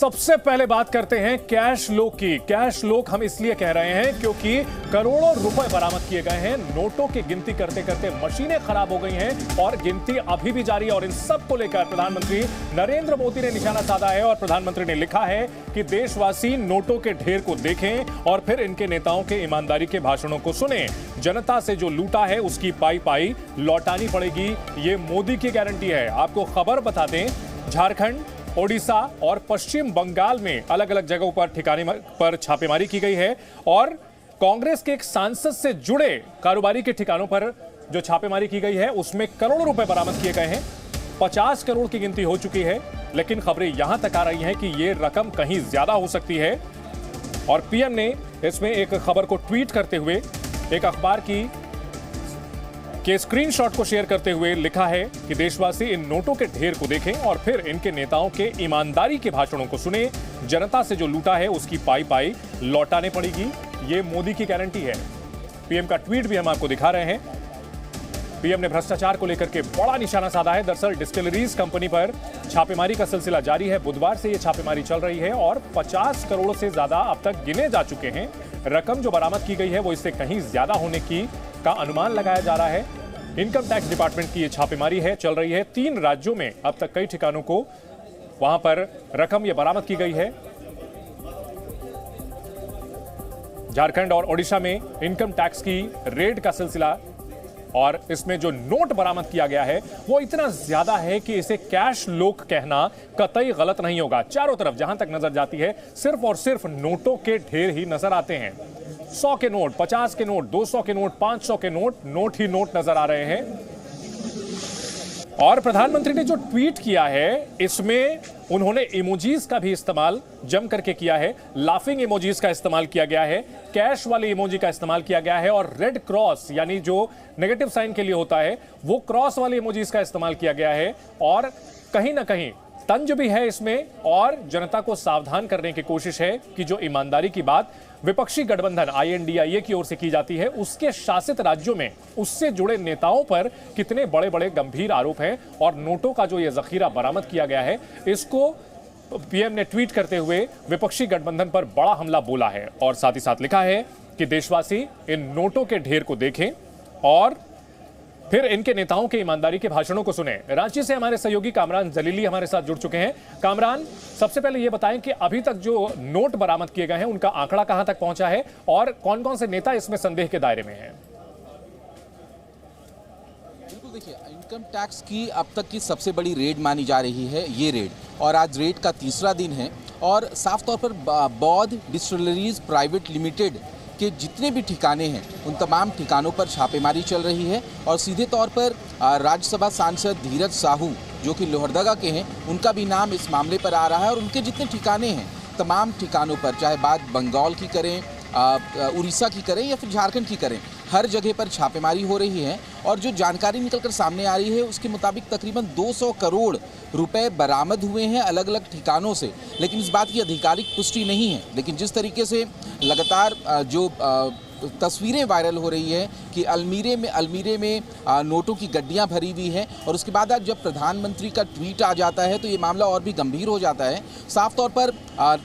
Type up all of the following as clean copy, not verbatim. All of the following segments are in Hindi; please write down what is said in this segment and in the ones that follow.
सबसे पहले बात करते हैं कैश लोक की। कैश लोक हम इसलिए कह रहे हैं क्योंकि करोड़ों रुपए बरामद किए गए हैं। नोटों की गिनती करते करते मशीनें खराब हो गई हैं और गिनती अभी भी जारी है। और इन सब को लेकर प्रधानमंत्री नरेंद्र मोदी ने निशाना साधा है और प्रधानमंत्री ने लिखा है कि देशवासी नोटों के ढेर को देखें और फिर इनके नेताओं के ईमानदारी के भाषणों को सुने। जनता से जो लूटा है उसकी पाई पाई लौटानी पड़ेगी, ये मोदी की गारंटी है। आपको खबर बता दें, झारखंड, ओडिशा और पश्चिम बंगाल में अलग अलग जगहों पर ठिकाने पर छापेमारी की गई है और कांग्रेस के एक सांसद से जुड़े कारोबारी के ठिकानों पर जो छापेमारी की गई है उसमें करोड़ों रुपए बरामद किए गए हैं। 50 करोड़ की गिनती हो चुकी है, लेकिन खबरें यहां तक आ रही हैं कि यह रकम कहीं ज्यादा हो सकती है। और पीएम ने इसमें एक खबर को ट्वीट करते हुए एक अखबार के स्क्रीनशॉट को शेयर करते हुए लिखा है कि देशवासी इन नोटों के ढेर को देखें और फिर इनके नेताओं के ईमानदारी के भाषणों को सुने। जनता से जो लूटा है उसकी पाई पाई लौटाने पड़ेगी, ये मोदी की गारंटी है। पीएम का ट्वीट भी हम आपको दिखा रहे हैं। पीएम ने भ्रष्टाचार को लेकर के बड़ा निशाना साधा है। दरअसल डिस्टिलरीज कंपनी पर छापेमारी का सिलसिला जारी है। बुधवार से यह छापेमारी चल रही है और 50 करोड़ से ज्यादा अब तक गिने जा चुके हैं। रकम जो बरामद की गई है वो इससे कहीं ज्यादा होने का अनुमान लगाया जा रहा है। इनकम टैक्स डिपार्टमेंट की यह छापेमारी है, चल रही है। 3 राज्यों में अब तक कई ठिकानों को वहां पर रकम यह बरामद की गई है। झारखंड और ओडिशा में इनकम टैक्स की रेड का सिलसिला और इसमें जो नोट बरामद किया गया है वो इतना ज्यादा है कि इसे कैश लोक कहना कतई गलत नहीं होगा। चारों तरफ जहां तक नजर जाती है सिर्फ और सिर्फ नोटों के ढेर ही नजर आते हैं। 100 के नोट, 50 के नोट, 200 के नोट, 500 के नोट ही नोट नजर आ रहे हैं। और प्रधानमंत्री ने जो ट्वीट किया है इसमें उन्होंने इमोजीज का भी इस्तेमाल जम करके किया है। लाफिंग इमोजीज का इस्तेमाल किया गया है, कैश वाले इमोजी का इस्तेमाल किया गया है और रेड क्रॉस यानी जो नेगेटिव साइन के लिए होता है वो क्रॉस वाले इमोजीज का इस्तेमाल किया गया है। और कहीं ना कहीं तंज भी है इसमें और जनता को सावधान करने की कोशिश है कि जो ईमानदारी की बात विपक्षी गठबंधन INDIA की ओर से की जाती है उसके शासित राज्यों में उससे जुड़े नेताओं पर कितने बड़े बड़े गंभीर आरोप हैं। और नोटों का जो ये जखीरा बरामद किया गया है इसको पीएम ने ट्वीट करते हुए विपक्षी गठबंधन पर बड़ा हमला बोला है और साथ ही साथ लिखा है कि देशवासी इन नोटों के ढेर को देखें और फिर इनके नेताओं के ईमानदारी के भाषणों को सुने। रांची से हमारे सहयोगी कामरान जलीली हमारे साथ जुड़ चुके हैं। कामरान, सबसे पहले ये बताएं कि अभी तक जो नोट बरामद किए गए हैं उनका आंकड़ा कहां तक पहुंचा है और कौन कौन से नेता इसमें संदेह के दायरे में हैं? बिल्कुल, देखिए, इनकम टैक्स की अब तक की सबसे बड़ी रेड मानी जा रही है ये रेड, और आज रेड का तीसरा दिन है और साफ तौर पर बौद्ध डिस्टिलरीज प्राइवेट लिमिटेड के जितने भी ठिकाने हैं उन तमाम ठिकानों पर छापेमारी चल रही है। और सीधे तौर पर राज्यसभा सांसद धीरज साहू जो कि लोहरदगा के हैं उनका भी नाम इस मामले पर आ रहा है। और उनके जितने ठिकाने हैं तमाम ठिकानों पर, चाहे बात बंगाल की करें, उड़ीसा की करें या फिर झारखंड की करें, हर जगह पर छापेमारी हो रही है। और जो जानकारी निकलकर सामने आ रही है उसके मुताबिक तकरीबन 200 करोड़ रुपए बरामद हुए हैं अलग अलग ठिकानों से, लेकिन इस बात की आधिकारिक पुष्टि नहीं है। लेकिन जिस तरीके से लगातार जो तस्वीरें वायरल हो रही है कि अलमीरे में नोटों की गड्डियां भरी हुई हैं और उसके बाद आज जब प्रधानमंत्री का ट्वीट आ जाता है तो ये मामला और भी गंभीर हो जाता है। साफ तौर पर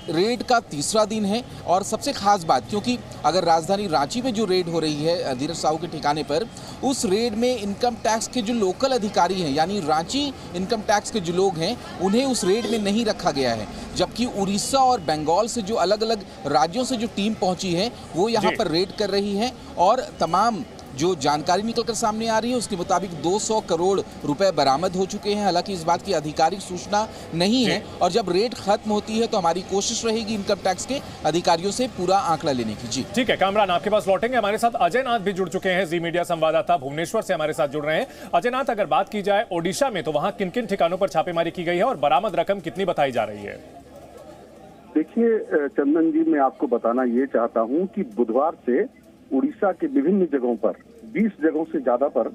रेड का तीसरा दिन है और सबसे खास बात, क्योंकि अगर राजधानी रांची में जो रेड हो रही है धीरज साहू के ठिकाने पर, उस रेड में इनकम टैक्स के जो लोकल अधिकारी हैं यानी रांची इनकम टैक्स के जो लोग हैं उन्हें उस रेड में नहीं रखा गया है, जबकि उड़ीसा और बंगाल से जो अलग अलग राज्यों से जो टीम पहुंची है वो यहाँ पर रेड कर रही है। और तमाम जो जानकारी निकलकर सामने आ रही है उसके मुताबिक 200 करोड़ रुपए बरामद हो चुके हैं। हालांकि इस बात की आधिकारिक सूचना नहीं है और जब रेड खत्म होती है तो हमारी कोशिश रहेगी इनकम टैक्स के अधिकारियों से पूरा आंकड़ा लेने की। जी ठीक है कामरान, आपके पास लौटेंगे। हमारे साथ अजय नाथ भी जुड़ चुके हैं, जी मीडिया संवाददाता भुवनेश्वर से हमारे साथ जुड़ रहे हैं। अजय नाथ, अगर बात की जाए ओडिशा में तो वहां किन किन ठिकानों पर छापेमारी की गई है और बरामद रकम कितनी बताई जा रही है? देखिए चंदन जी, मैं आपको बताना ये चाहता हूं कि बुधवार से उड़ीसा के विभिन्न जगहों पर 20 जगहों से ज्यादा पर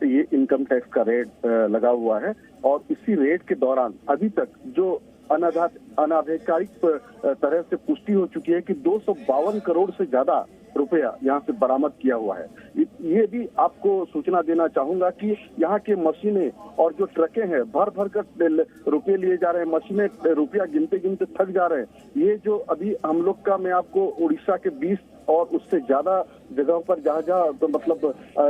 ये इनकम टैक्स का रेड लगा हुआ है। और इसी रेड के दौरान अभी तक जो अनाधिकारिक तरह से पुष्टि हो चुकी है कि 252 करोड़ से ज्यादा रुपया यहाँ से बरामद किया हुआ है। ये भी आपको सूचना देना चाहूंगा कि यहाँ के मशीनें और जो ट्रकें हैं भर भर कर रुपये लिए जा रहे हैं, मशीनें रुपया गिनते गिनते थक जा रहे हैं। ये जो अभी हम लोग का, मैं आपको उड़ीसा के 20 और उससे ज्यादा जगहों पर जहाँ तो मतलब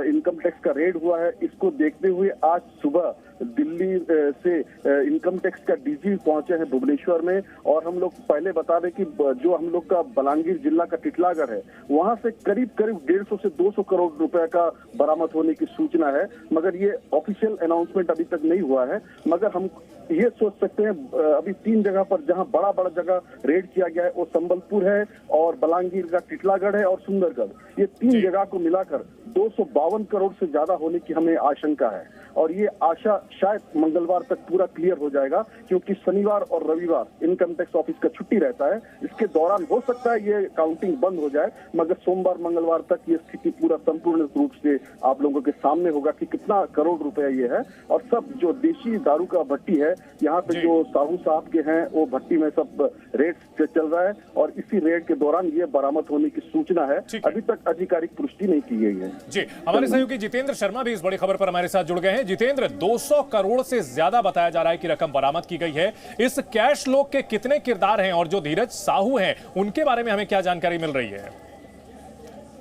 इनकम टैक्स का रेड हुआ है, इसको देखते हुए आज सुबह दिल्ली से इनकम टैक्स का डीजी पहुंचे हैं भुवनेश्वर में। और हम लोग पहले बता दें कि जो हम लोग का बलांगीर जिला का टिटलागढ़ है, वहां से करीब 150 से 200 करोड़ रुपए का बरामद होने की सूचना है, मगर ये ऑफिशियल अनाउंसमेंट अभी तक नहीं हुआ है। मगर हम ये सोच सकते हैं अभी 3 जगह पर जहां बड़ा बड़ा जगह रेड किया गया है, वो संबलपुर है और बलांगीर का टिटलागढ़ है और सुंदरगढ़। ये 3 जगह को मिलाकर 252 करोड़ से ज्यादा होने की हमें आशंका है। और ये आशा शायद मंगलवार तक पूरा क्लियर हो जाएगा, क्योंकि शनिवार और रविवार इनकम टैक्स ऑफिस का छुट्टी रहता है। इसके दौरान हो सकता है ये काउंटिंग बंद हो जाए, मगर सोमवार मंगलवार तक ये स्थिति पूरा संपूर्ण रूप से आप लोगों के सामने होगा कि कितना करोड़ रुपया ये है। और सब जो देशी दारू का भट्टी है यहाँ पे, जो साहू साहब के हैं, वो भट्टी में सब रेड चल रहा है और इसी रेड के दौरान ये बरामद होने की सूचना है। अभी तक आधिकारिक पुष्टि नहीं की गई है। जी, हमारे सहयोगी जितेंद्र शर्मा भी इस बड़ी खबर पर हमारे साथ जुड़ गए हैं। जितेंद्र, 200 करोड़ से ज्यादा बताया जा रहा है कि रकम बरामद की गई है। इस कैश लोग के कितने किरदार हैं और जो धीरज साहू हैं उनके बारे में हमें क्या जानकारी मिल रही है?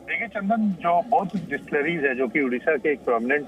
देखिए चंदन, जो बहुत डिस्टिलरीज है जो कि उड़ीसा के एक प्रोमिनेंट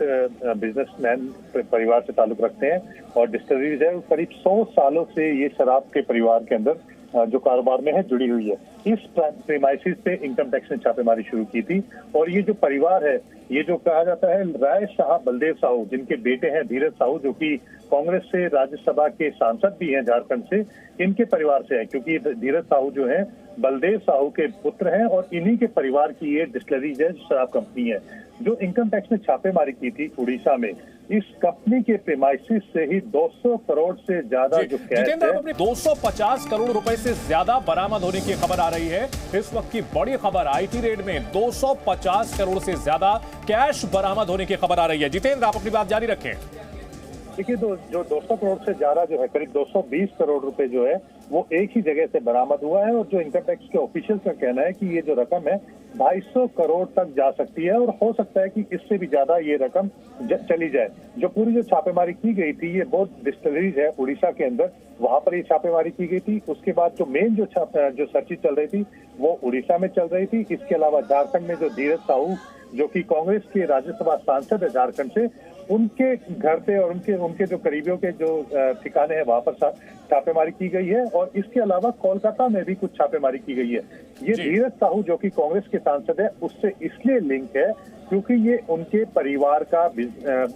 बिजनेसमैन परिवार से ताल्लुक रखते हैं और डिस्टिलरीज है, करीब 100 सालों से ये शराब के परिवार के अंदर जो कारोबार में है जुड़ी हुई है। इस प्रीमाइसिस पे इनकम टैक्स ने छापेमारी शुरू की थी। और ये जो परिवार है, ये जो कहा जाता है राय शाह बलदेव साहू, जिनके बेटे हैं धीरज साहू, जो कि कांग्रेस से राज्यसभा के सांसद भी हैं झारखंड से, इनके परिवार से है। क्योंकि धीरज साहू जो है बलदेव साहू के पुत्र हैं और इन्हीं के परिवार की ये डिस्टिलरीज है, शराब कंपनी है। जो इनकम टैक्स ने छापेमारी की थी उड़ीसा में, इस कंपनी के प्रीमाइसिस से ही 200 करोड़ से ज्यादा जो कैश है, 250 करोड़ रुपए से ज्यादा बरामद होने की खबर आ रही है। इस वक्त की बड़ी खबर, आईटी रेड में 250 करोड़ से ज्यादा कैश बरामद होने की खबर आ रही है। जितेंद्र, आप अपनी बात जारी रखें। देखिए, जो 200 करोड़ से ज्यादा जो है, करीब 220 करोड़ रुपए जो है वो एक ही जगह से बरामद हुआ है। और जो इनकम टैक्स के ऑफिशियल का कहना है कि ये जो रकम है 250 करोड़ तक जा सकती है और हो सकता है कि इससे भी ज्यादा ये रकम चली जाए। जो पूरी जो छापेमारी की गई थी, ये बहुत डिस्टिलरीज है उड़ीसा के अंदर, वहां पर ये छापेमारी की गई थी। उसके बाद जो मेन जो सर्चिंग चल रही थी वो उड़ीसा में चल रही थी। इसके अलावा झारखंड में जो धीरज साहू, जो कि कांग्रेस के राज्यसभा सांसद है झारखंड से, उनके घर पे और उनके जो करीबियों के जो ठिकाने हैं वहां पर छापेमारी की गई है। और इसके अलावा कोलकाता में भी कुछ छापेमारी की गई है। ये धीरज साहू जो कि कांग्रेस के सांसद है, उससे इसलिए लिंक है क्योंकि ये उनके परिवार का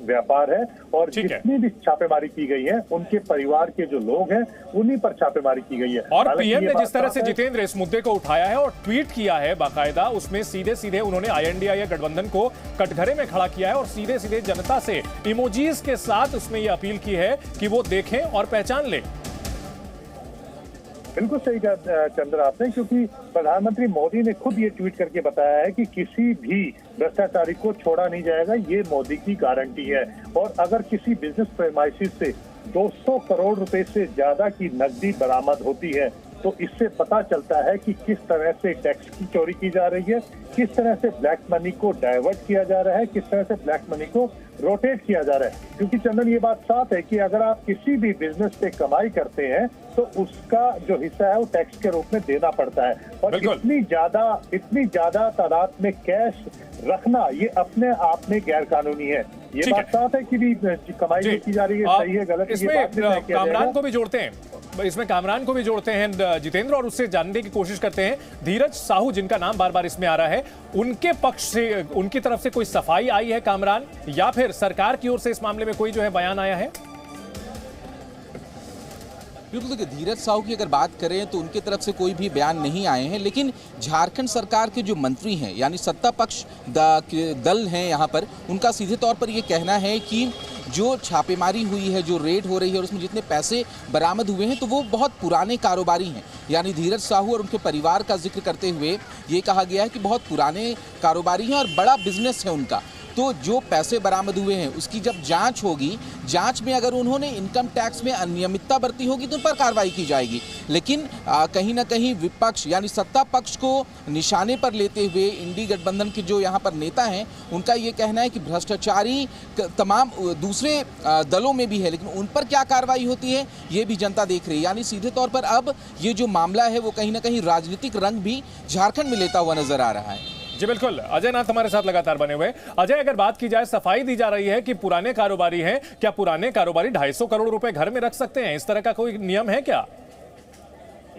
व्यापार है और जितनी भी छापेमारी की गई है उनके परिवार के जो लोग हैं उन्हीं पर छापेमारी की गई है। और पीएम ने जिस तरह से जितेंद्र इस मुद्दे को उठाया है और ट्वीट किया है बाकायदा, उसमें सीधे सीधे उन्होंने INDIA गठबंधन को कटघरे में खड़ा किया है और सीधे सीधे जनता से इमोजीज के साथ उसमें यह अपील की है कि वो देखें और पहचान लें। बिल्कुल सही कहा चंद्र आपने, क्योंकि प्रधानमंत्री मोदी ने खुद ये ट्वीट करके बताया है कि किसी भी भ्रष्टाचारी को छोड़ा नहीं जाएगा, ये मोदी की गारंटी है। और अगर किसी बिजनेस प्रीमाइसिस से 200 करोड़ रुपए से ज्यादा की नकदी बरामद होती है तो इससे पता चलता है कि किस तरह से टैक्स की चोरी की जा रही है, किस तरह से ब्लैक मनी को डाइवर्ट किया जा रहा है, किस तरह से ब्लैक मनी को रोटेट किया जा रहा है। क्योंकि चंदन, ये बात साफ है कि अगर आप किसी भी बिजनेस से कमाई करते हैं तो उसका जो हिस्सा है वो टैक्स के रूप में देना पड़ता है। और इतनी ज्यादा तादाद में कैश रखना ये अपने आप में गैर कानूनी है। ये बात साफ है कि भी कमाई नहीं की जा रही है, सही है गलत है, इसमें कामरान को भी जोड़ते हैं, इसमें कामरान को भी जोड़ते हैं जितेंद्र, और उससे जानने की कोशिश करते हैं धीरज साहू, जिनका नाम बार बार इसमें आ रहा है, उनके पक्ष से, उनकी तरफ से कोई सफाई आई है कामरान, या फिर सरकार की ओर से इस मामले में कोई जो है बयान आया है? बिल्कुल, देखिए धीरज साहू की अगर बात करें तो उनकी तरफ से कोई भी बयान नहीं आए हैं। लेकिन झारखंड सरकार के जो मंत्री हैं, यानी सत्ता पक्ष दल हैं यहाँ पर, उनका सीधे तौर पर ये कहना है कि जो छापेमारी हुई है, जो रेड हो रही है और उसमें जितने पैसे बरामद हुए हैं तो वो बहुत पुराने कारोबारी हैं। यानी धीरज साहू और उनके परिवार का जिक्र करते हुए ये कहा गया है कि बहुत पुराने कारोबारी हैं और बड़ा बिजनेस है उनका। तो जो पैसे बरामद हुए हैं उसकी जब जांच होगी, जांच में अगर उन्होंने इनकम टैक्स में अनियमितता बरती होगी तो उन पर कार्रवाई की जाएगी। लेकिन कहीं ना कहीं विपक्ष यानी सत्ता पक्ष को निशाने पर लेते हुए इंडी गठबंधन के जो यहाँ पर नेता हैं उनका ये कहना है कि भ्रष्टाचारी तमाम दूसरे दलों में भी है, लेकिन उन पर क्या कार्रवाई होती है ये भी जनता देख रही है। यानी सीधे तौर पर अब ये जो मामला है वो कहीं ना कहीं राजनीतिक रंग भी झारखंड में लेता हुआ नजर आ रहा है। जी बिल्कुल, अजय नाथ हमारे साथ लगातार बने हुए। अजय, अगर बात की जाए, सफाई दी जा रही है कि पुराने कारोबारी हैं, क्या पुराने कारोबारी 250 करोड़ रुपए घर में रख सकते हैं? इस तरह का कोई नियम है क्या?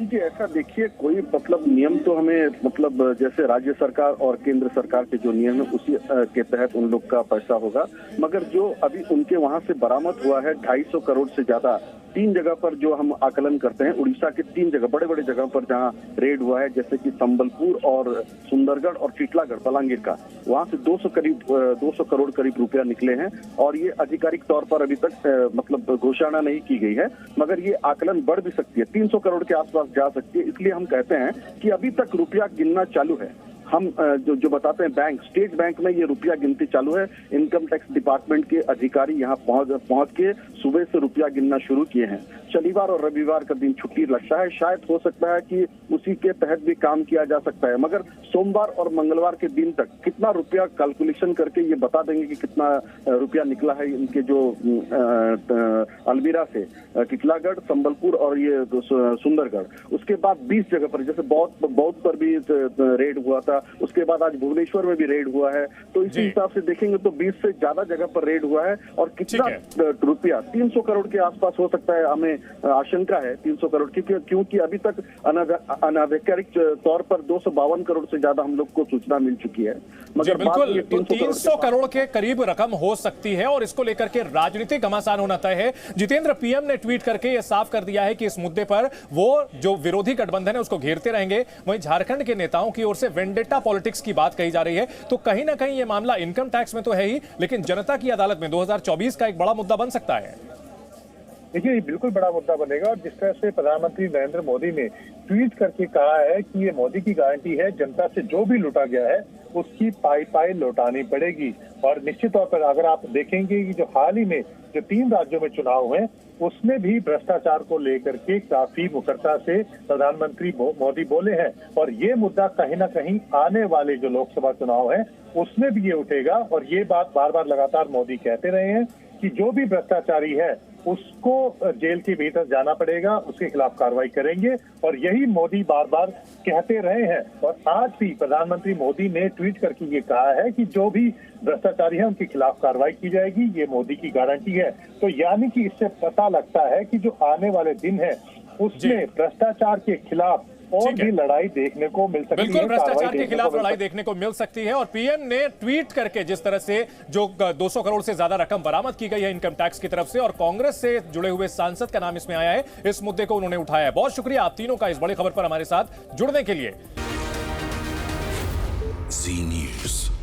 जी ऐसा देखिए, कोई मतलब नियम तो हमें मतलब जैसे राज्य सरकार और केंद्र सरकार के जो नियम है उसी के तहत उन लोग का पैसा होगा। मगर जो अभी उनके वहां से बरामद हुआ है 250 करोड़ से ज्यादा, 3 जगह पर जो हम आकलन करते हैं, उड़ीसा के 3 जगह बड़े बड़े जगह पर जहां रेड हुआ है, जैसे कि संबलपुर और सुंदरगढ़ और टिटलागढ़ बलांगीर का, वहां से 200 करोड़ करीब रुपया निकले हैं। और ये आधिकारिक तौर पर अभी तक मतलब घोषणा नहीं की गई है, मगर ये आकलन बढ़ भी सकती है, 300 करोड़ के आसपास जा सकती है। इसलिए हम कहते हैं कि अभी तक रुपया गिनना चालू है। हम जो बताते हैं बैंक, स्टेट बैंक में ये रुपया गिनती चालू है। इनकम टैक्स डिपार्टमेंट के अधिकारी यहाँ पहुंच के सुबह से रुपया गिनना शुरू किए हैं। शनिवार और रविवार का दिन छुट्टी लगता है, शायद हो सकता है कि उसी के तहत भी काम किया जा सकता है। मगर सोमवार और मंगलवार के दिन तक कितना रुपया कैलकुलेशन करके ये बता देंगे कि कितना रुपया निकला है इनके जो अलमीरा से, टिटलागढ़, संबलपुर और ये सुंदरगढ़। उसके बाद 20 जगह पर, जैसे बौद्ध पर भी रेड हुआ था, उसके बाद आज भुवनेश्वर में भी रेड हुआ है। तो इसी हिसाब से देखेंगे तो 20 से ज्यादा जगह पर रेड हुआ है। और कितना रुपया, 300 करोड़ के आसपास हो सकता है, हमें आशंका है 300 करोड़, क्योंकि अभी तक अनाधिकारिक तौर पर 252 करोड़ से ज्यादा हम लोग को सूचना मिल चुकी है। मगर बिल्कुल, तो 300 करोड़ के करीब रकम हो सकती है और इसको लेकर के राजनीतिक घमासान होना तय है। जितेंद्र, पीएम ने ट्वीट करके यह साफ कर दिया है कि इस मुद्दे पर वो जो विरोधी गठबंधन है उसको घेरते रहेंगे। वहीं झारखंड के नेताओं की ओर से वेंडेटा पॉलिटिक्स की बात कही जा रही है। तो कहीं ना कहीं यह मामला इनकम टैक्स में तो है ही, लेकिन जनता की अदालत में 2024 का एक बड़ा मुद्दा बन सकता है। देखिए, ये बिल्कुल बड़ा मुद्दा बनेगा। और जिस तरह से प्रधानमंत्री नरेंद्र मोदी ने ट्वीट करके कहा है कि ये मोदी की गारंटी है, जनता से जो भी लूटा गया है उसकी पाई पाई लौटानी पड़ेगी। और निश्चित तौर पर अगर आप देखेंगे कि जो हाल ही में जो 3 राज्यों में चुनाव हुए उसमें भी भ्रष्टाचार को लेकर के काफी मुखरता से प्रधानमंत्री मोदी बोले हैं। और ये मुद्दा कहीं ना कहीं आने वाले जो लोकसभा चुनाव है उसमें भी ये उठेगा। और ये बात बार बार लगातार मोदी कहते रहे हैं कि जो भी भ्रष्टाचारी है उसको जेल के भीतर जाना पड़ेगा, उसके खिलाफ कार्रवाई करेंगे। और यही मोदी बार बार कहते रहे हैं। और आज भी प्रधानमंत्री मोदी ने ट्वीट करके ये कहा है कि जो भी भ्रष्टाचारी है उनके खिलाफ कार्रवाई की जाएगी, ये मोदी की गारंटी है। तो यानी कि इससे पता लगता है कि जो आने वाले दिन है उसमें भ्रष्टाचार के खिलाफ और भी लड़ाई देखने को मिल सकती है। बिल्कुल, भ्रष्टाचार के खिलाफ लड़ाई देखने को मिल सकती है। और पीएम ने ट्वीट करके जिस तरह से जो 200 करोड़ से ज्यादा रकम बरामद की गई है इनकम टैक्स की तरफ से, और कांग्रेस से जुड़े हुए सांसद का नाम इसमें आया है, इस मुद्दे को उन्होंने उठाया है। बहुत शुक्रिया आप तीनों का इस बड़ी खबर पर हमारे साथ जुड़ने के लिए। जी न्यूज़।